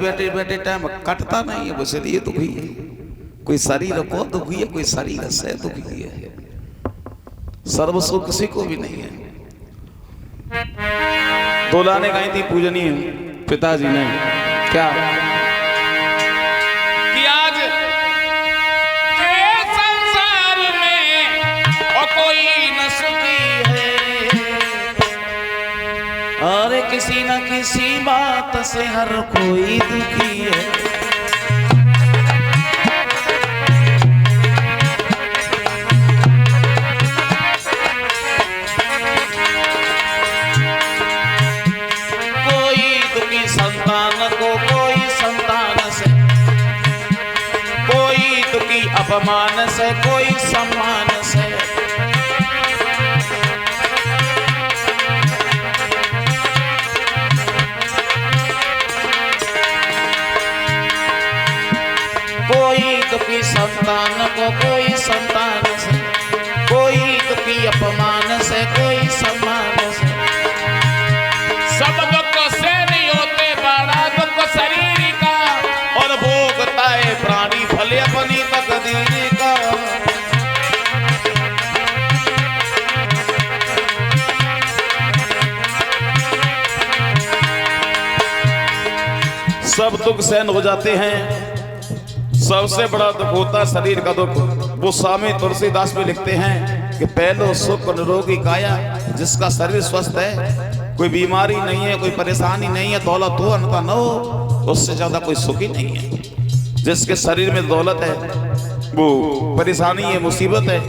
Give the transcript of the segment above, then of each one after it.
बैठे बैठे टाइम कटता नहीं है, बस ये दुखी है। कोई शरीर को दुखी है, कोई शरीर से दुखी है। सर्व सुख किसी को भी नहीं है। तोला ने गाई थी पूजनीय पिताजी ने, क्या कि आज के संसार में और कोई न सुखी है, अरे किसी न किसी बात से हर कोई दुखी है। कोई दुखी संतान को कोई संतान से, कोई दुखी अपमान से कोई सम्मान से। कोई दुखी संतान को कोई संतान से, कोई दुखी अपमान से कोई सम्मान से। सब दुख से नहीं होते बड़ा दुख शरीर का, और भोगता है प्राणी भले अपनी तकदीर का। सब दुख सहन हो जाते हैं, सबसे बड़ा दुख होता शरीर का दुख। वो स्वामी तुलसीदास भी लिखते हैं कि पहलो सुख निरोगी काया, जिसका शरीर स्वस्थ है, कोई बीमारी नहीं है, कोई परेशानी नहीं है, दौलत हो अन्यथा न हो, उससे ज्यादा कोई सुखी नहीं है। जिसके शरीर में दौलत है, वो परेशानी है, मुसीबत है,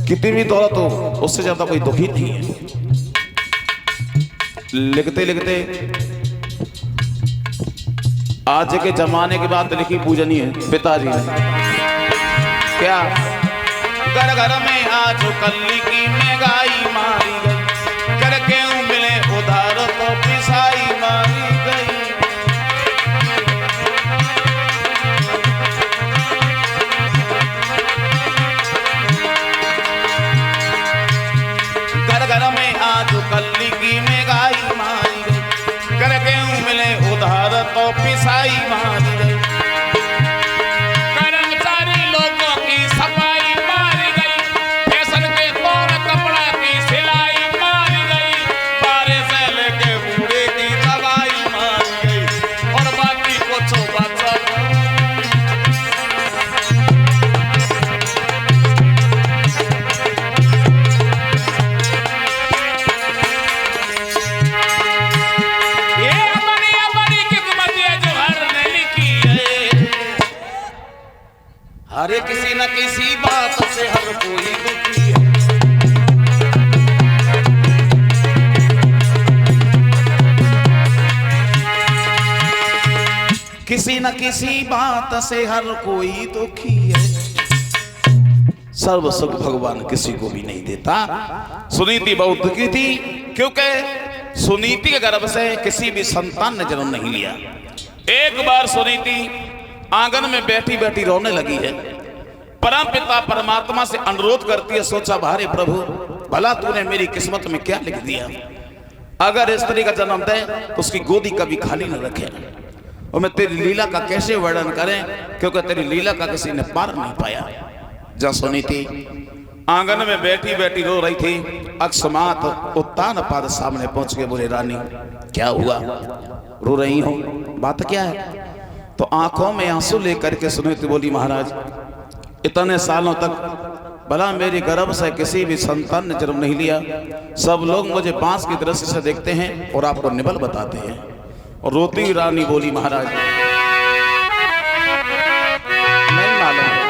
कितनी भी दौलत हो, उससे ज्यादा कोई दुखी नहीं है। लिखते लिखते आज के जमाने की बात लिखी पूजनीय पिताजी ने, क्या घर घर में आज कल्ली की महंगाई मारी गई, करके मिले उधार तो पिसाई मारी गई। घर घर में आज कल्ली की महंगाई मारी गई, करके मिले उधार तो पिसाई मारी गई। कर्मचारी लोगों की सफाई मारी गई, फैशन के तौर कपड़ा की सिलाई मारी गई, बारे से लेके बूढ़े की दवाई मारी गई, और बाकी कुछ बचा। अरे किसी न किसी बात से हर कोई दुखी है। किसी न किसी बात से हर कोई दुखी है। सर्व सुख भगवान किसी को भी नहीं देता। सुनीति बहुत दुखी थी, क्योंकि सुनीति के गर्भ से किसी भी संतान ने जन्म नहीं लिया। एक बार सुनीति आंगन में बैठी बैठी रोने लगी है, परम पिता परमात्मा से अनुरोध करती है। सोचा, भारे प्रभु, भला तूने मेरी किस्मत में क्या लिख दिया? अगर स्त्री का जन्म दे तो उसकी गोदी कभी खाली न रखे, और मैं तेरी लीला का कैसे वर्णन करें, क्योंकि तेरी लीला का किसी ने पार नहीं पाया। जब सुनीति आंगन में बैठी बैठी रो रही थी, अकस्मात उत्तान पाद सामने पहुंच के बोले, रानी क्या हुआ, रो रही हो, बात क्या है? तो आंखों में आंसू लेकर के सुनीति बोली, महाराज, इतने सालों तक भला मेरी गर्भ से किसी भी संतान ने जन्म नहीं लिया। सब लोग मुझे बांस की दृष्टि से देखते हैं और आपको निबल बताते हैं। और रोती रानी बोली, महाराज नहीं मालूम।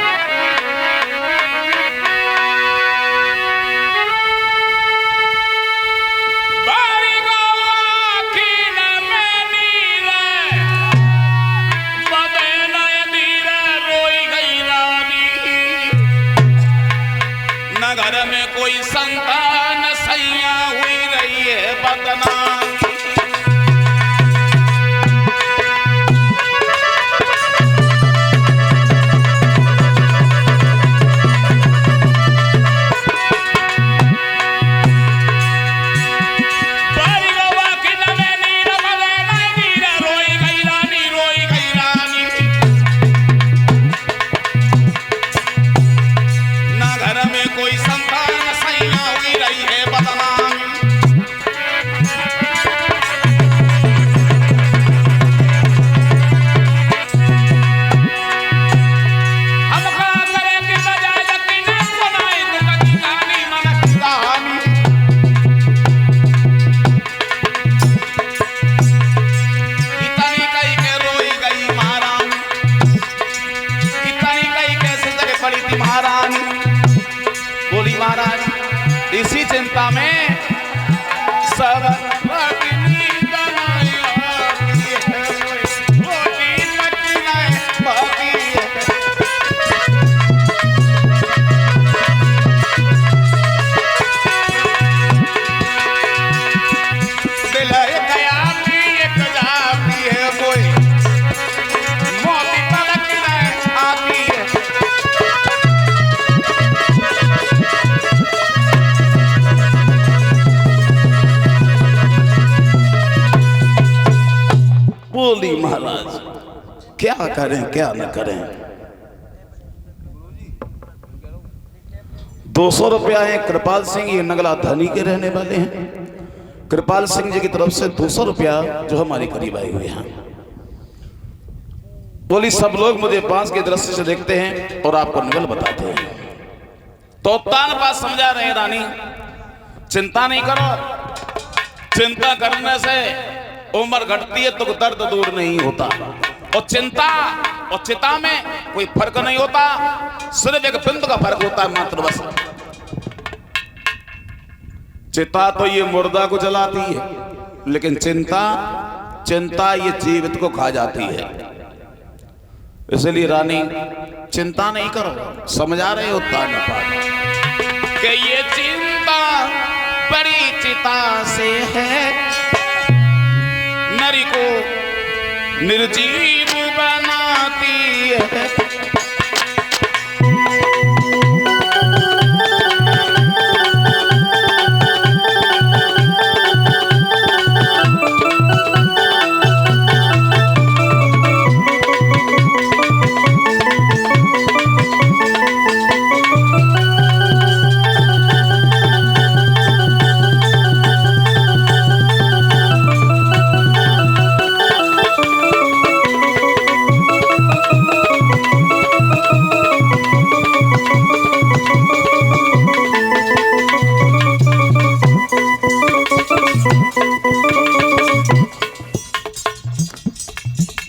घर में कोई संतान सैया हुई रही है बदनाम। रोई चिंता में सब रोटी बनाई आती है, रोटी पकड़ाई आती है। दिल गया भी एक जाती है, कोई मोती पकड़ाई आती है। बोली महाराज क्या करें क्या न करें। 200 रुपया है। कृपाल सिंह ये नगला धनी के रहने वाले हैं। कृपाल सिंह जी की तरफ से 200 रुपया जो हमारे करीब आए हुए हैं। बोली सब लोग मुझे पास के दृष्टि से देखते हैं और आपको नगल बताते हैं। तो तान पास समझा रहे हैं रानी, चिंता नहीं करो, चिंता करने से उम्र घटती है तो दर्द दूर नहीं होता, और चिंता और चिता में कोई फर्क नहीं होता, सिर्फ एक बिंदु का फर्क होता है मात्र बस। चिता तो ये मुर्दा को जलाती है, लेकिन चिंता ये जीवित को खा जाती है। इसलिए रानी चिंता नहीं करो, समझा रहे हो तान पास कि ये चिंता बड़ी चिता से है, नरी को निर्जीव बनाती है।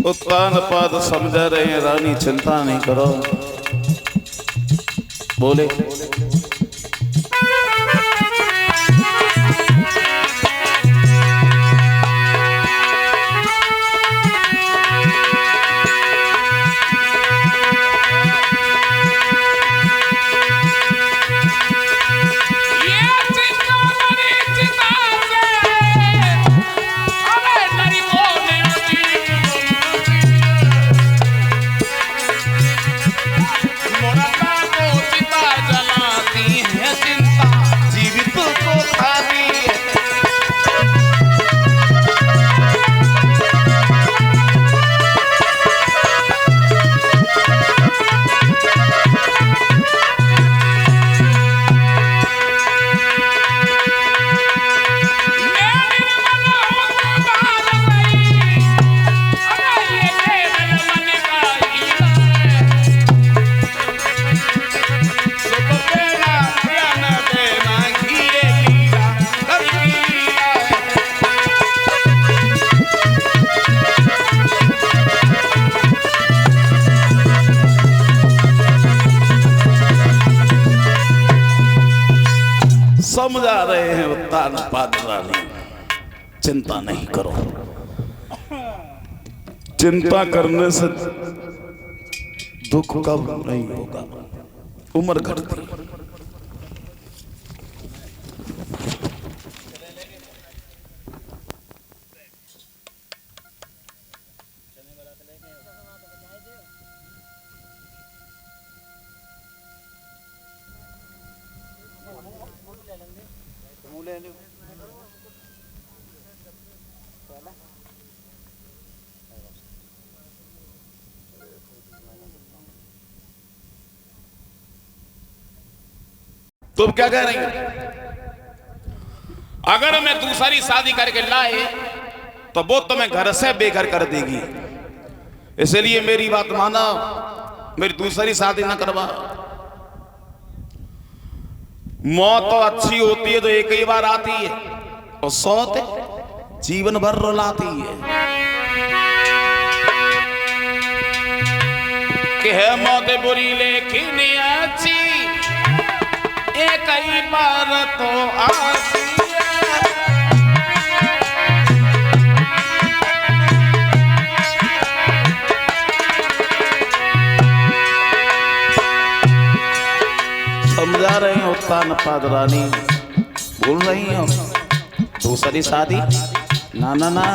उत्तान पाद समझा रहे हैं रानी, चिंता नहीं करो। बोले समझा रहे हैं उत्तान पाद रानी, चिंता नहीं करो। चिंता करने से दुख कब नहीं होगा, उम्र घटती। तुम क्या कह रही हो? अगर मैं दूसरी शादी करके लाए तो वो तुम्हें घर से बेघर कर देगी, इसलिए मेरी बात मानो, मेरी दूसरी शादी ना करवा। मौत तो अच्छी होती है तो एक ही बार आती है, और सौत जीवन भर रुलाती है। कि है मौत बुरी लेकिन अच्छी, एक कई बार तो आती है। समझा रहे हैं उत्तान पाद रानी, भूल रही हो दूसरी शादी? ना ना ना,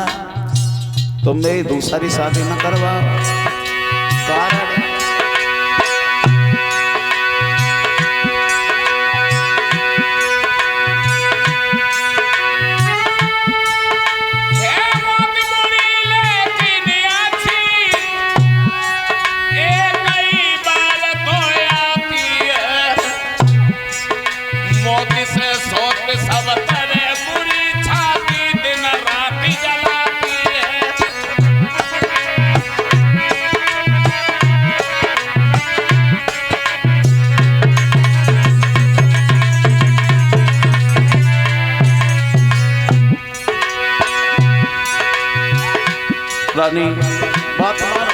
तुम मेरी दूसरी शादी न करवाओ। कारण रानी बात मानो।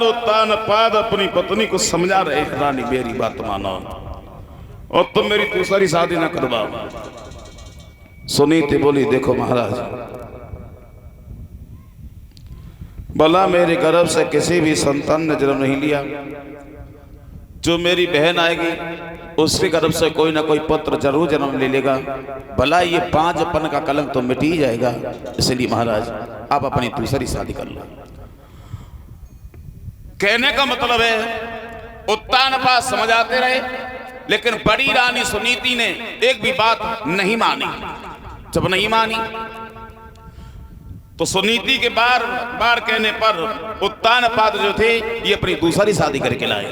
उत्तान पाद अपनी पत्नी को समझा रहे, रानी मेरी बात मानो और तुम मेरी दूसरी शादी ना करवाओ। सुनीति बोली, देखो महाराज, भला मेरे गर्भ से किसी भी संतान ने जन्म नहीं लिया। जो मेरी बहन आएगी उसके गर्भ से कोई ना कोई पुत्र जरूर जन्म ले लेगा। भला ये पांचपन का कलंक तो मिट ही जाएगा। इसलिए महाराज आप अपनी दूसरी शादी कर लो। कहने का मतलब है उत्तान पाद समझ आते रहे, लेकिन बड़ी रानी सुनीति ने एक भी बात नहीं मानी। जब नहीं मानी तो सुनीति के बार बार कहने पर उत्तान पाद जो थे ये अपनी दूसरी शादी करके लाए।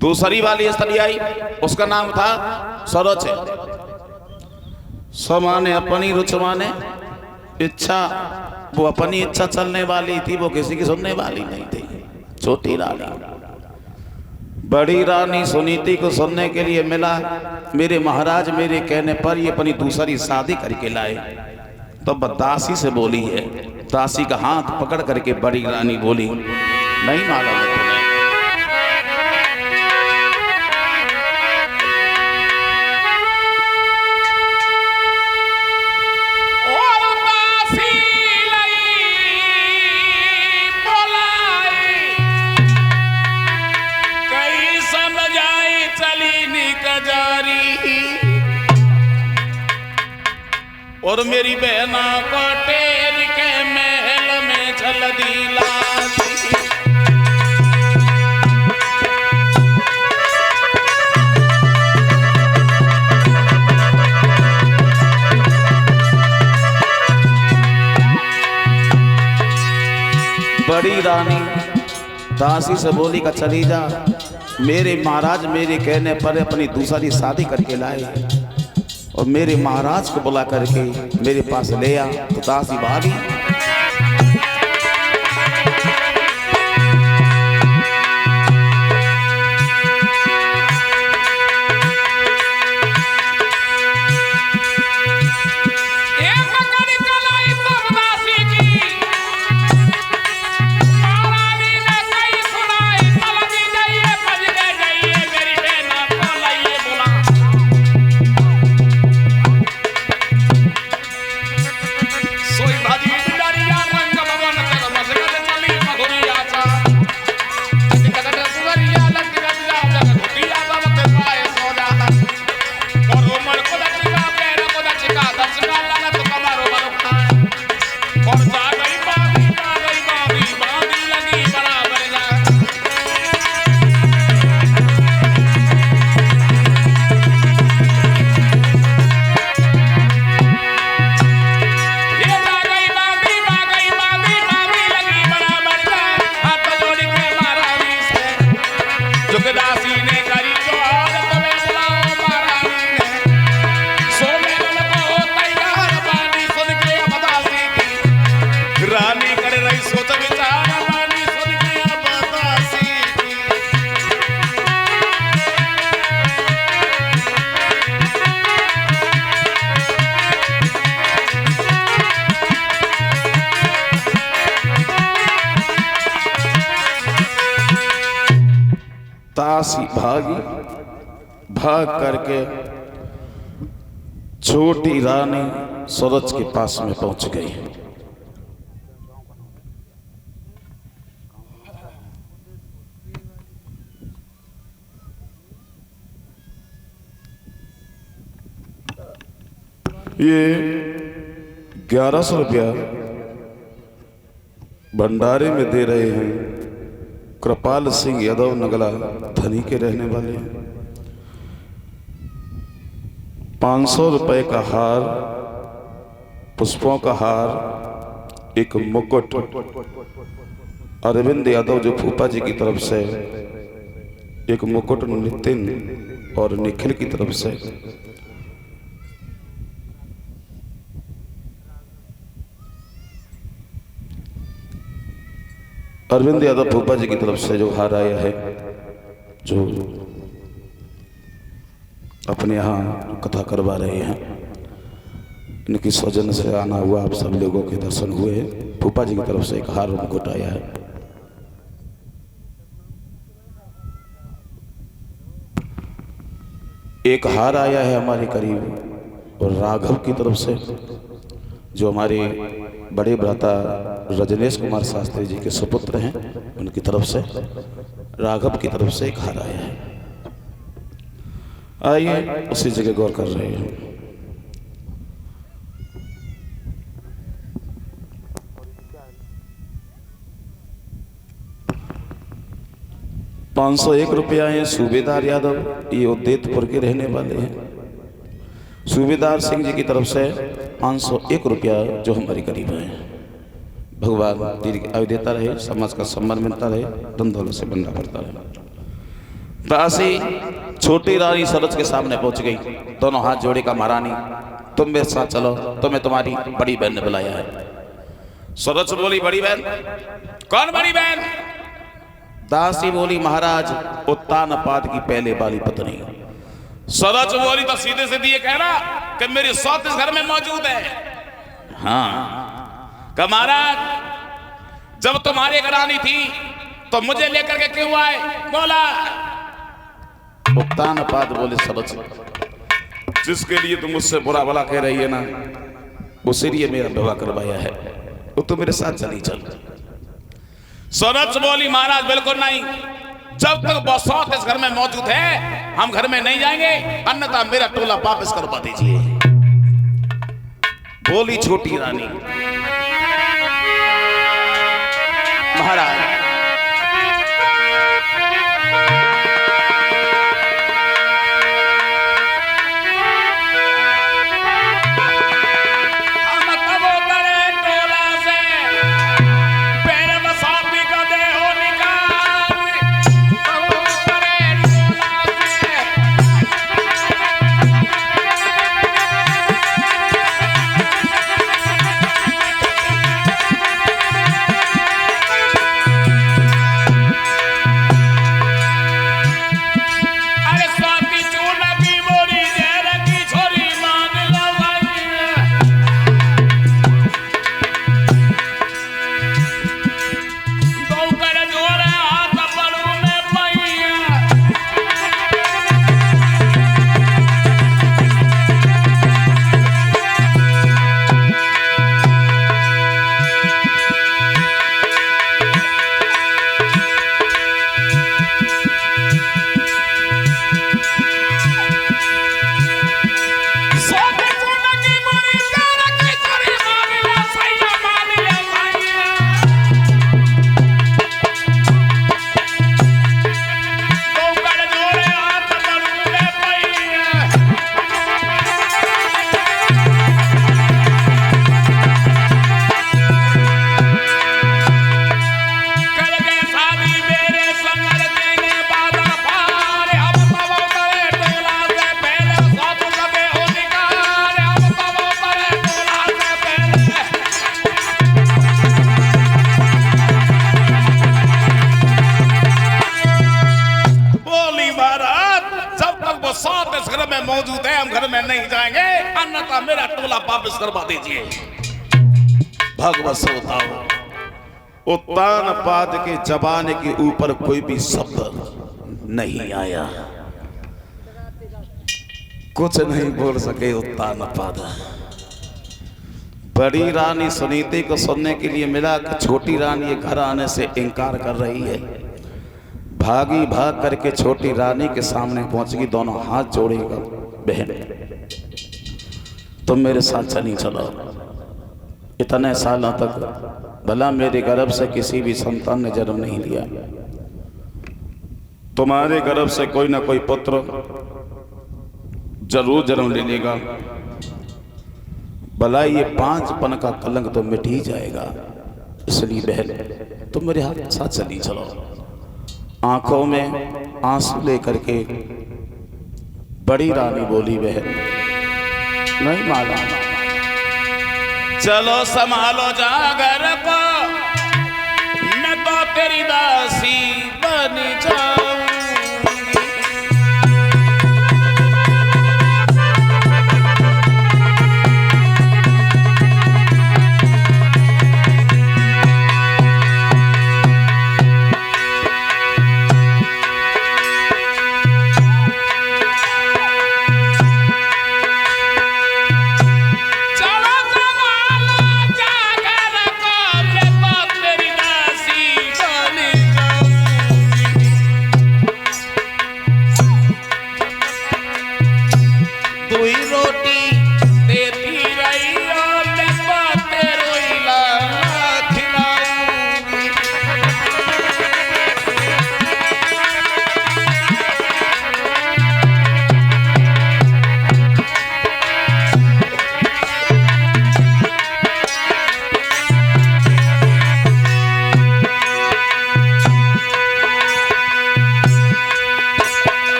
दूसरी वाली स्त्री आई, उसका नाम था सरोच। समाने अपनी रुच माने इच्छा, वो अपनी इच्छा चलने वाली थी, वो किसी की सुनने वाली नहीं थी। छोटी रानी बड़ी रानी सुनीति को सुनने के लिए मिला। मेरे महाराज मेरे कहने पर ये अपनी दूसरी शादी करके लाए। तब दासी से बोली है, दासी का हाथ पकड़ करके बड़ी रानी बोली, नहीं मालूम है तुम्हें? और मेरी बहना को टेर के महल में झल दिला। बड़ी रानी दासी से बोली का चली जा, मेरे महाराज मेरे कहने पर अपनी दूसरी शादी करके लाए और मेरे महाराज को बुला करके मेरे पास ले आ। तो दासी भागी। सोई भाजी तासी भागी, भाग करके छोटी रानी सूरज के पास में पहुंच गई। ये 1100 रुपया भंडारे में दे रहे हैं कृपाल सिंह यादव नगला धनी के रहने वाले हैं। 500 रुपए का हार, पुष्पों का हार, एक मुकुट अरविंद यादव जो फूफा जी की तरफ से, एक मुकुट नितिन और निखिल की तरफ से, अरविंद यादव फूफा जी की तरफ से जो हार आया है, जो अपने यहाँ कथा करवा रहे हैं, इनकी सौजन्य से आना हुआ। आप सब लोगों के दर्शन हुए। फूफा जी की तरफ से एक हार मुकुट आया है। एक हार आया है हमारे करीब और राघव की तरफ से, जो हमारे बड़े भ्राता रजनेश कुमार शास्त्री जी के सुपुत्र हैं, उनकी तरफ से राघव की तरफ से एक हार आया है। आइए उसी जगह गौर कर रहे हैं। ₹501 हैं सूबेदार यादव, ये उद्देतपुर के रहने वाले हैं। सूबेदार सिंह जी की तरफ से ₹501 जो हमारे करीब हैं। भगवान दीर्घ आयु देता रहे, समाज का सम्मान मिलता रहे, धन दौलत से बंदा करता रहे। तासी छोटी रानी सूरज के सामने पहुंच गई, दोनों हाथ जोड़े का, महारानी तुम मेरे साथ चलो, तुम्हें तुम्हारी बड़ी बहन ने बुलाया है। सूरज बोली बड़ी बहन? कौन बड़ी बहन? दासी बोली महाराज उत्तानपाद की पहले वाली पत्नी। सूरज बोली तो सीधे सीधे ये कह रहा कि मेरी सौत इस घर में मौजूद है। हाँ कि महाराज जब तुम्हारे घरानी थी तो मुझे लेकर के क्यों आए? बोला उत्तानपाद बोले सूरज जिसके लिए तुम मुझसे बुरा भला कह रही है ना, उसी लिए मेरा विवाह करवाया है, वो तो मेरे साथ चली चल। सूरज बोली महाराज बिल्कुल नहीं, जब तक बसौत इस घर में मौजूद है हम घर में नहीं जाएंगे, अन्यथा मेरा टोला वापस करवा दीजिए। बोली छोटी रानी महाराज मौजूद है हम घर में नहीं जाएंगे, अन्यथा मेरा टोला वापस करवा दीजिए। भगवत से बताओ उत्तानपाद के जबान के ऊपर कोई भी शब्द नहीं आया। कुछ नहीं बोल सके उत्तान पादा। बड़ी रानी सुनीति को सुनने के लिए मिला कि छोटी रानी ये घर आने से इनकार कर रही है। भागी भाग करके छोटी रानी के सामने पहुंचगी, दोनों हाथ जोड़ेगा, बहन तुम मेरे साथ चली चलो। इतने सालों तक भला मेरे गर्भ से किसी भी संतान ने जन्म नहीं लिया, तुम्हारे गर्भ से कोई ना कोई पुत्र जरूर जन्म ले लेगा। भला ये 5पन का कलंक तो मिट ही जाएगा। इसलिए बहन तुम मेरे हाथ साथ चली चलो। आंखों में आंसू लेकर के बड़ी रानी बोली, बहन नहीं माला, चलो संभालो जागर को, मैं तो तेरी दासी बन जाऊंगी।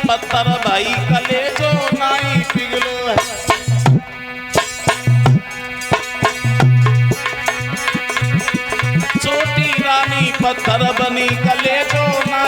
पत्थर भाई कलेजो नाई पिघलो है। छोटी रानी पत्थर बनी कलेजो ना